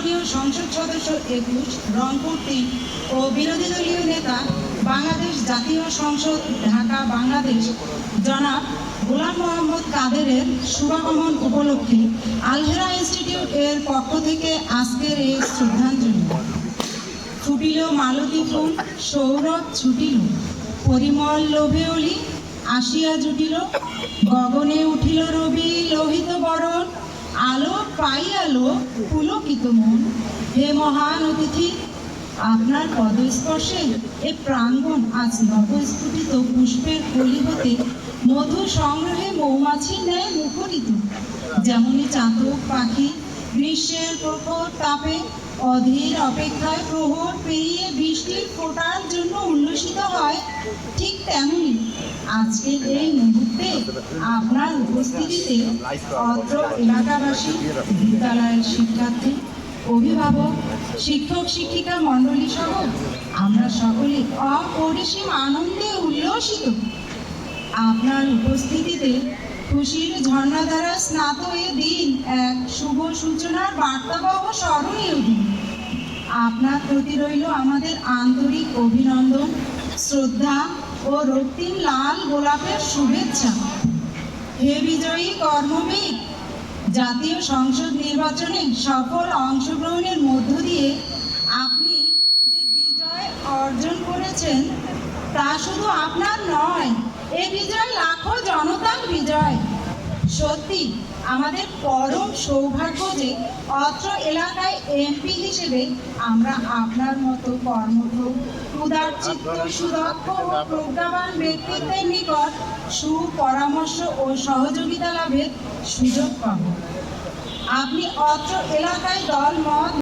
জাতীয় সংসদ সদস্য 21 রংপুর 3 ও বিরোধী দলীয় নেতা বাংলাদেশ জাতীয় সংসদ ঢাকা বাংলাদেশ জনাব গোলাম মোহাম্মদ কাদেরের শুভাগমন উপলক্ষে আলহেরা ইনস্টিটিউট এর পক্ষ থেকে আজকের এই শ্রদ্ধাঞ্জলি। ফুটিল মালতী ফুল, সৌরভ ছুটিল, পরিমল লোভে অলি আসিয়া জুটিল, গগনে উঠিল রবি লোহিত বরণ, আলো পাইয়ালো পুলকিত মন। হে মহান অতিথি, আপনার পদস্পর্শে এ প্রাঙ্গণ আজ নবস্ফুটিত পুষ্পের কলি হতে মধু সংগ্রহে মৌমাছির ন্যায় মুখরিত। যেমনি চাতক পাখি গ্রীষ্মের প্রখর তাপে অধীর অপেক্ষায় প্রহর পেরিয়ে বৃষ্টির ফোঁটার জন্য উল্লসিত হয়, ঠিক তেমনি আজকের এই মুহূর্তে আপনার উপস্থিতিতে অত্র এলাকাবাসী, বিদ্যালয়ের শিক্ষার্থী, অভিভাবক, শিক্ষক শিক্ষিকা মণ্ডলী সহ আমরা সকলে অপরিসীম আনন্দে উল্লসিত। আপনার উপস্থিতিতে খুশির ঝর্ণা দ্বারা স্নাত এ দিন এক শুভ সূচনার বার্তাবহ স্মরণীয় দিন। আপনার প্রতি রইল আমাদের আন্তরিক অভিনন্দন, শ্রদ্ধা ও রক্তিম লাল গোলাপের শুভেচ্ছা। হে বিজয়ী কর্মবীর, জাতীয় সংসদ নির্বাচনে সফল অংশগ্রহণের মধ্য দিয়ে আপনি যে বিজয় অর্জন করেছেন তা শুধু আপনার নয়, এ বিজয় লাখো জনতার বিজয়। সত্যি আমাদের পরম সৌভাগ্য যে অত্র এলাকায় এমপি হিসেবে আমরা আপনার মতো কর্মঠ, উদারচিত্ত, সুদক্ষ ও প্রজ্ঞাবান ব্যক্তিত্বের নিকট সুপরামর্শ ও সহযোগিতা লাভের সুযোগ পাব। আপনি অত্র এলাকায় দল মত